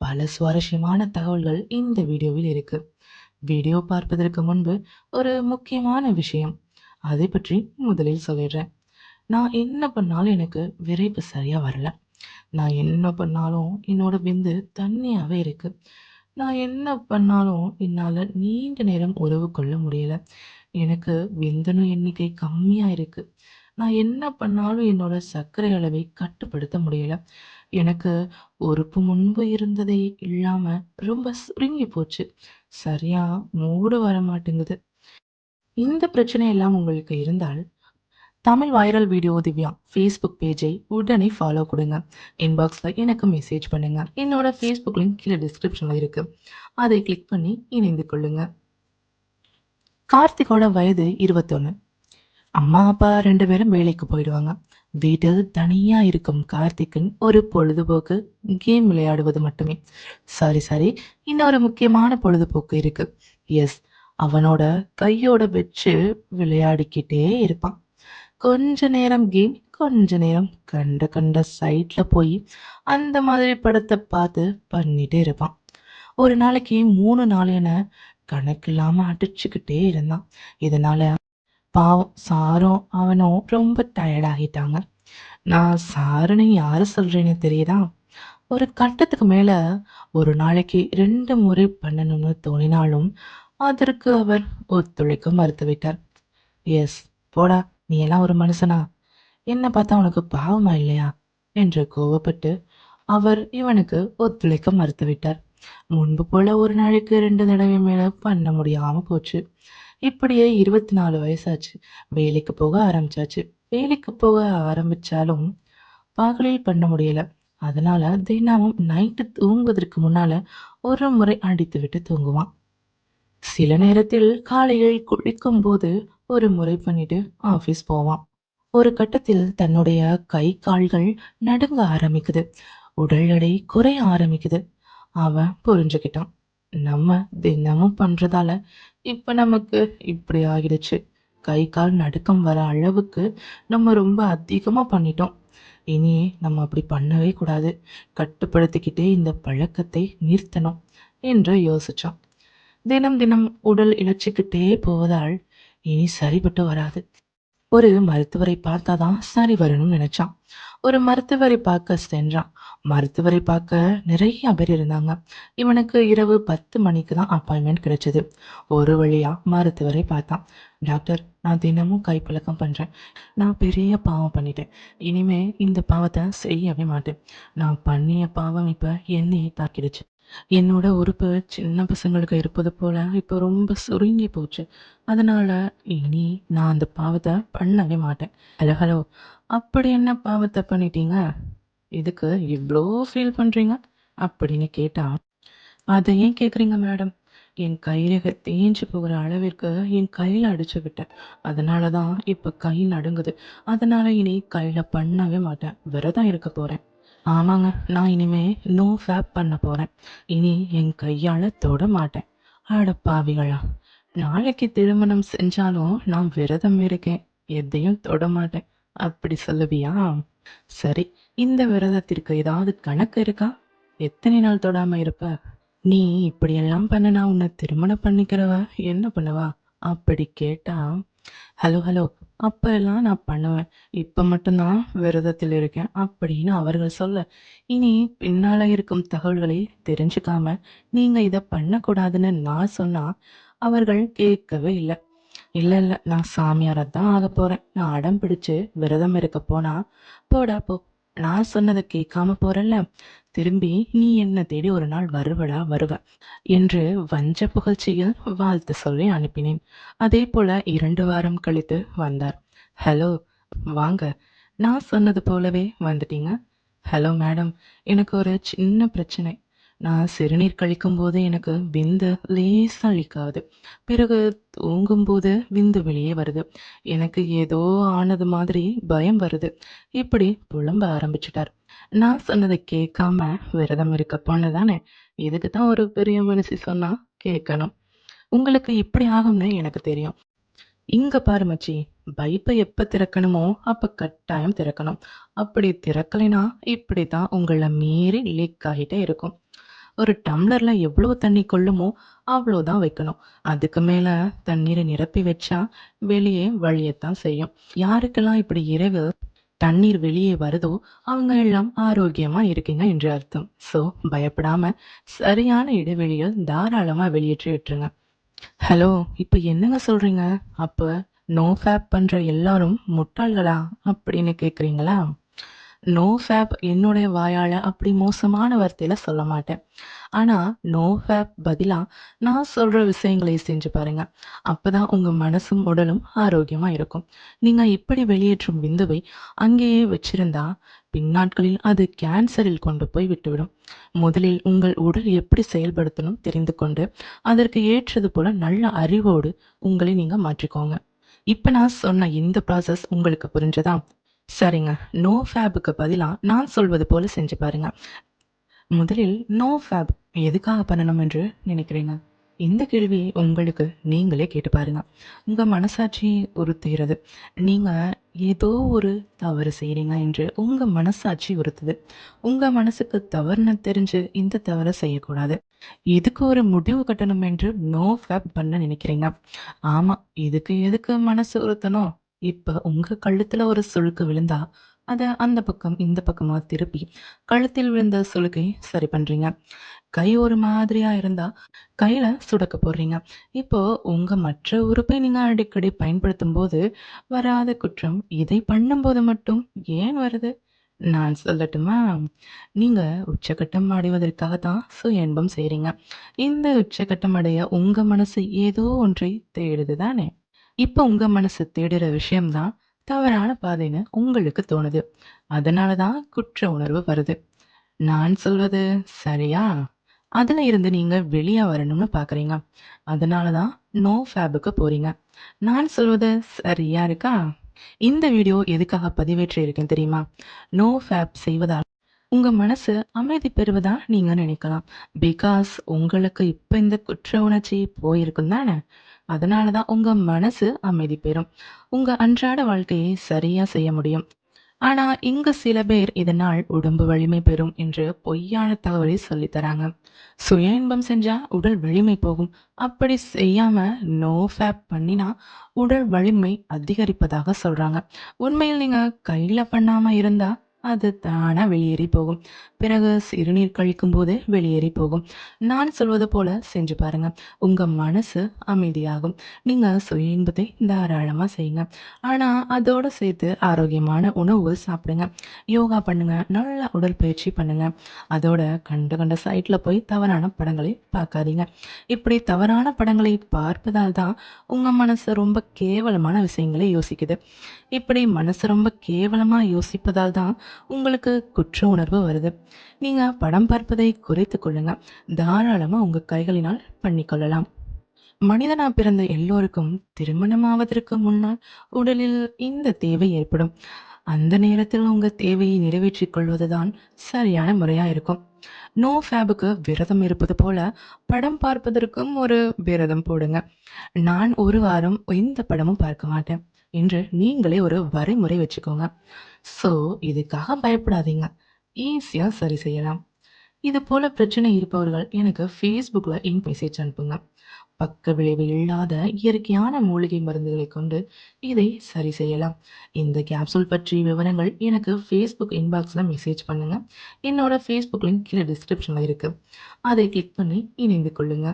பல சுவாரஸ்யமான தகவல்கள் இந்த வீடியோவில் இருக்கு. வீடியோ பார்ப்பதற்கு முன்பு ஒரு முக்கியமான விஷயம், அதை பற்றி முதலில் சொல்லிடுறேன். நான் என்ன பண்ணாலும் எனக்கு விரைப்பு சரியா வரல. நான் என்ன பண்ணாலும் என்னோட விந்து தண்ணியாவே இருக்கு. நான் என்ன பண்ணாலும் என்னால நீண்ட நேரம் உறவு கொள்ள முடியல. எனக்கு விந்தணு எண்ணிக்கை கம்மியா இருக்கு. நான் என்ன பண்ணாலும் என்னோட சர்க்கரை அளவை கட்டுப்படுத்த முடியல. எனக்கு உறுப்பு முன்பு இருந்ததை இல்லாம ரொம்ப சுருங்கி போச்சு. சரியா மூடு வர மாட்டேங்குது. இந்த பிரச்சனை எல்லாம் உங்களுக்கு இருந்தால் Tamil viral video Divya Facebook பேஜை உடனே ஃபாலோ கொடுங்க. இன்பாக்ஸ்ல எனக்கு மெசேஜ் பண்ணுங்க. என்னோட ஃபேஸ்புக் லிங்க் கீழே டிஸ்கிரிப்ஷன்ல இருக்கு. அதை கிளிக் பண்ணி இணைந்து கொள்ளுங்க. கார்த்திகோட வயது 21. அம்மா அப்பா 2 பேரும் வேலைக்கு போயிடுவாங்க. வீட்டில் தனியா இருக்கும் கார்த்திக்கின் ஒரு பொழுதுபோக்கு கேம் விளையாடுவது மட்டுமே. சரி, இன்னொரு முக்கியமான பொழுதுபோக்கு இருக்கு. எஸ், அவனோட கையோட வச்சு விளையாடிக்கிட்டே இருப்பான். கொஞ்ச நேரம் கேம், கொஞ்ச நேரம் கண்ட கண்ட சைட்ல போய் அந்த மாதிரி படத்தை பார்த்து பண்ணிட்டே இருப்பான். ஒரு நாளைக்கு 3 4 என கணக்கில்லாம அடிச்சுக்கிட்டே இருந்தான். இதனால பாவம் சாரும் அவனும் ரொம்ப டயர்ட் ஆகிட்டாங்க. நான் சாருன்னு யாரு சொல்றேன்னு தெரியுதா? ஒரு கட்டத்துக்கு மேல ஒரு நாளைக்கு 2 முறை பண்ணணும்னு தோணினாலும் அதற்கு அவர் ஒத்துழைக்க மறுத்துவிட்டார். எஸ், போடா, நீ எல்லாம் ஒரு மனுஷனா? என்ன பார்த்தா உனக்கு பாவமா இல்லையா என்று கோவப்பட்டு அவர் இவனுக்கு ஒத்துழைக்க மறுத்துவிட்டார். முன்பு போல ஒரு நாளைக்கு 2 தடவை மேல பண்ண முடியாம போச்சு. இப்படியே 24 வயசாச்சு. வேலைக்கு போக ஆரம்பிச்சாச்சு. வேலைக்கு போக ஆரம்பிச்சாலும் பகலில் பண்ண முடியல. அதனால தினமும் நைட்டு தூங்குவதற்கு முன்னால ஒரு முறை அடித்து விட்டு தூங்குவான். சில நேரத்தில் காலையில் குளிக்கும் போது ஒரு முறை பண்ணிட்டு ஆபீஸ் போவான். ஒரு கட்டத்தில் தன்னுடைய கை கால்கள் நடுங்க ஆரம்பிக்குது. உடல் எடை குறைய ஆரம்பிக்குது. அவன் புரிஞ்சுக்கிட்டான். நம்ம தினமும் பண்றதால இப்ப நமக்கு இப்படி ஆகிடுச்சு. கை கால் நடுக்கம் வர அளவுக்கு நம்ம ரொம்ப அதிகமா பண்ணிட்டோம். இனி நம்ம அப்படி பண்ணவே கூடாது. கட்டுப்படுத்திக்கிட்டே இந்த பழக்கத்தை நிறுத்தணும் என்று யோசிச்சான். தினம் தினம் உடல் இழைச்சிக்கிட்டே போவதால் இனி சரிபட்டு வராது. ஒரு மருத்துவரை பார்த்தாதான் சரி வரணும்னு நினைச்சான். ஒரு மருத்துவரை பார்க்க சென்றான். மருத்துவரை பார்க்க நிறைய பேர் இருந்தாங்க. இவனுக்கு இரவு 10 மணிக்கு தான் அப்பாயின்மெண்ட் கிடைச்சது. ஒரு வழியா மருத்துவரை பார்த்தான். டாக்டர், நான் தினமும் கைப்பழக்கம் பண்றேன். நான் பெரிய பாவம் பண்ணிட்டேன். இனிமே இந்த பாவத்தை செய்யவே மாட்டேன். நான் பண்ணிய பாவம் இப்ப என்னையே தாக்கிடுச்சு. என்னோட உறுப்பு சின்ன பசங்களுக்கு இருப்பது போல இப்போ ரொம்ப சுருங்கி போச்சு. அதனால இனி நான் அந்த பாவத்தை பண்ணவே மாட்டேன். ஹலோ ஹலோ, அப்படி என்ன பாவத்தை பண்ணிட்டீங்க? இதுக்கு இவ்வளோ ஃபீல் பண்றீங்க அப்படின்னு கேட்டா, அதை ஏன் கேட்குறீங்க மேடம்? என் கைரேகை தேஞ்சு போகிற அளவிற்கு என் கையில் அடிச்சு விட்டேன். அதனால தான் இப்போ கை நடுங்குது. அதனால இனி கையில் பண்ணவே மாட்டேன். விரதம் இருக்க போறேன். ஆமாங்க, நான் இனிமே நோ ஃபேப் பண்ண போறேன். இனி என் கையால தொட மாட்டேன். அட பாவிகளா! நாளைக்கு திருமணம் செஞ்சாலும் நான் விரதம் இருக்கேன். எதையும் தொட மாட்டேன். அப்படி சொல்லுவியா? சரி, இந்த விரதத்திற்கு ஏதாவது கணக்கு இருக்கா? எத்தனை நாள் தொடாம இருப்ப? நீ இப்படியெல்லாம் பண்ணனா உன்னை திருமணம் பண்ணிக்கிறவ என்ன பண்ணுவா? அப்படி கேட்டா, ஹலோ ஹலோ, அப்ப எல்லாம் நான் பண்ணுவேன். இப்ப மட்டும்தான் விரதத்தில் இருக்கேன் அப்படின்னு அவர்கள் சொல்ல, இனி பின்னால இருக்கும் தகவல்களை தெரிஞ்சுக்காம நீங்க இத பண்ணக்கூடாதுன்னு நான் சொன்னா அவர்கள் கேட்கவே இல்லை. இல்ல இல்ல, நான் சாமியாரத்தான் ஆக போறேன். நான் அடம் பிடிச்சு விரதம் இருக்க போனா, போடா போ, நான் சொன்னதை கேட்காம போறல்ல, திரும்பி நீ என்ன தேடி ஒரு நாள் வருவடா வருவ என்று வஞ்ச புகழ்ச்சியில் வாழ்த்து சொல்லி அனுப்பினேன். அதே போல 2 வாரம் கழித்து வந்தார். ஹலோ, வாங்க, நான் சொன்னது போலவே வந்துட்டீங்க. ஹலோ மேடம், எனக்கு ஒரு சின்ன பிரச்சனை. நான் சிறுநீர் கழிக்கும்போது எனக்கு விந்து லேசா லீக் ஆகுது. பிறகு தூங்கும்போது விந்து வெளியே வருது. எனக்கு ஏதோ ஆனது மாதிரி பயம் வருது. இப்படி புலம்ப ஆரம்பிச்சிட்டார். நான் சொன்னதை கேட்காம விரதம் இருக்க போனதானே. இதுக்கு தான் ஒரு பெரிய மனுஷி சொன்னா கேட்கணும். உங்களுக்கு இப்படி ஆகும்னு எனக்கு தெரியும். இங்க பாரு மச்சி, பைப்பை எப்ப திறக்கணுமோ அப்ப கட்டாயம் திறக்கணும். அப்படி திறக்கலைனா இப்படித்தான் உங்களை மீறி லீக் ஆகிட்டே இருக்கும். ஒரு டம்ளர்ல எவ்வளவு தண்ணி கொள்ளுமோ அவ்வளோதான் வைக்கணும். அதுக்கு மேல தண்ணீரை நிரப்பி வச்சா வெளியே வழியத்தான் செய்யும். யாருக்கெல்லாம் இப்படி இறைவு தண்ணீர் வெளியே வருதோ அவங்க எல்லாம் ஆரோக்கியமா இருக்கீங்க என்று அர்த்தம். ஸோ பயப்படாம சரியான இடைவெளியில் தாராளமா வெளியேற்றி விட்டுருங்க. ஹலோ, இப்ப என்னங்க சொல்றீங்க? அப்ப நோ ஃபேப் பண்ற எல்லாரும் முட்டாள்களா அப்படின்னு கேக்குறீங்களா? நோ ஃபேப் என்னுடைய வாயால அப்படி மோசமான வார்த்தையில சொல்ல மாட்டேன். ஆனா நோ ஃபேப் பதிலா நான் சொல்ற விஷயங்களை செஞ்சு பாருங்க. அப்பதான் உங்க மனசும் உடலும் ஆரோக்கியமா இருக்கும். நீங்க இப்படி வெளியேற்றும் விந்துவை அங்கேயே வச்சிருந்தா பின்னாட்களில் அது கேன்சரில் கொண்டு போய் விட்டுவிடும். முதலில் உங்கள் உடல் எப்படி செயல்படுத்தணும் தெரிந்து கொண்டு அதற்கு ஏற்றது போல நல்ல அறிவோடு உங்களை நீங்க மாற்றிக்கோங்க. இப்ப நான் சொன்ன இந்த ப்ராசஸ் உங்களுக்கு புரிஞ்சதா? சரிங்க. நோ ஃபேப்புக்கு பதிலா நான் சொல்வது போல செஞ்சு பாருங்க. முதலில் நோ ஃபேப் எதுக்காக பண்ணணும் என்று நினைக்கிறீங்க? இந்த கேள்வியை உங்களுக்கு நீங்களே கேட்டு பாருங்க. உங்க மனசாட்சி உறுத்துகிறது. நீங்க ஏதோ ஒரு தவறு செய்றீங்க என்று உங்க மனசாட்சி உறுத்துது. உங்க மனசுக்கு தவறுன்னு தெரிஞ்சு இந்த தவற செய்யக்கூடாது. இதுக்கு ஒரு முடிவு கட்டணும் என்று நோ ஃபேப் பண்ண நினைக்கிறீங்க. ஆமா, இதுக்கு எதுக்கு மனசு உறுத்தணும்? இப்ப உங்க கழுத்துல ஒரு சுளுக்கு விழுந்தா, அத அந்த பக்கம், இந்த பக்கமா திருப்பி, கழுத்தில் விழுந்த சுளுக்கை சரி பண்றீங்க. கை ஒரு மாதிரியா இருந்தா, கையில சுடக்க போடுறீங்க. இப்போ உங்க மற்ற உறுப்பை நீங்க அடிக்கடி பயன்படுத்தும்போது, வராத குற்றம், இதை பண்ணும்போது மட்டும் ஏன் வருது? நான் சொல்லட்டுமா? நீங்க உச்சகட்டம் அடைவதற்காக தான் சுய இன்பம் செய்றீங்க. இந்த உச்சகட்டம் அடைய உங்க மனசு ஏதோ ஒன்றை தேடுது தானே! இப்ப உங்க மனசு தேடுற விஷயம் தான் தவறான பாதைன்னு உங்களுக்கு தோணுது. அதனால தான் குற்ற உணர்வு வருது. நான் சொல்வது சரியா? அதுல இருந்து நீங்க வெளிய வரணும்னு பார்க்குறீங்க. அதனால தான் நோ ஃபேப்புக்கு போறீங்க. நான் சொல்வது சரியா இருக்கா? இந்த வீடியோ எதுக்காக பதிவேற்றி இருக்கேன் தெரியுமா? நோ ஃபேப் செய்வதால் உங்க மனசு அமைதி பெறுவதா நீங்க நினைக்கலாம். பிகாஸ் உங்களுக்கு இப்ப இந்த குற்ற உணர்ச்சி போயிருக்கும் தானே! அதனால தான் உங்க மனசு அமைதி பெறும். உங்க அன்றாட வாழ்க்கையை சரியா செய்ய முடியும். ஆனா இங்க சில பேர் இதனால் உடம்பு வலிமை பெறும் என்று பொய்யான தகவலை சொல்லித் தராங்க. சுய இன்பம் செஞ்சா உடல் வலிமை போகும். அப்படி செய்யாம நோ ஃபேப் பண்ணினா உடல் வலிமை அதிகரிப்பதாக சொல்றாங்க. உண்மையில் நீங்க கையில பண்ணாம இருந்தா அது தானா வெளியேறி போகும். பிறகு சிறுநீர் கழிக்கும் போது வெளியேறி போகும். நான் சொல்வது போல செஞ்சு பாருங்க. உங்க மனசு அமைதியாகும். நீங்க சுய இன்பத்தை தாராளமா செய்யுங்க. ஆனா அதோட சேர்த்து ஆரோக்கியமான உணவு சாப்பிடுங்க. யோகா பண்ணுங்க. நல்லா உடற்பயிற்சி பண்ணுங்க. அதோட கண்ட கண்ட சைட்ல போய் தவறான படங்களை பார்க்காதீங்க. இப்படி தவறான படங்களை பார்ப்பதால் தான் உங்க மனசு ரொம்ப கேவலமான விஷயங்களை யோசிக்குது. இப்படி மனசு ரொம்ப கேவலமா யோசிப்பதால் தான் உங்களுக்கு குற்ற உணர்வு வருது. நீங்க படம் பார்ப்பதை குறைத்துக் கொள்ளுங்க. தாராளமா உங்க கைகளினால் பண்ணிக்கொள்ளலாம். மனிதனா பிறந்த எல்லோருக்கும் திருமணமாவதற்கு முன்னால் உடலில் இந்த தேவை ஏற்படும். அந்த நேரத்தில் உங்க தேவையை நிறைவேற்றிக் கொள்வதுதான் சரியான முறையா இருக்கும். நோ ஃபேபுக்கு விரதம் இருப்பது போல படம் பார்ப்பதற்கும் ஒரு விரதம் போடுங்க. நான் ஒரு வாரம் எந்த படமும் பார்க்க மாட்டேன் என்று நீங்களே ஒரு வரைமுறை வச்சுக்கோங்க. ஸோ இதுக்காக பயப்படாதீங்க. ஈஸியா சரி செய்யலாம். இது போல பிரச்சனை இருப்பவர்கள் எனக்கு Facebookல மெசேஜ் அனுப்புங்க. பக்க விளைவு இல்லாத இயற்கையான மூலிகை மருந்துகளை கொண்டு இதை சரி செய்யலாம். இந்த கேப்சூல் பற்றிய விவரங்கள் எனக்கு Facebook இன்பாக்ஸ்ல மெசேஜ் பண்ணுங்க. என்னோட Facebook லிங்க் கீழே டிஸ்கிரிப்ஷன்ல இருக்கு. அதை கிளிக் பண்ணி இணைந்து கொள்ளுங்க.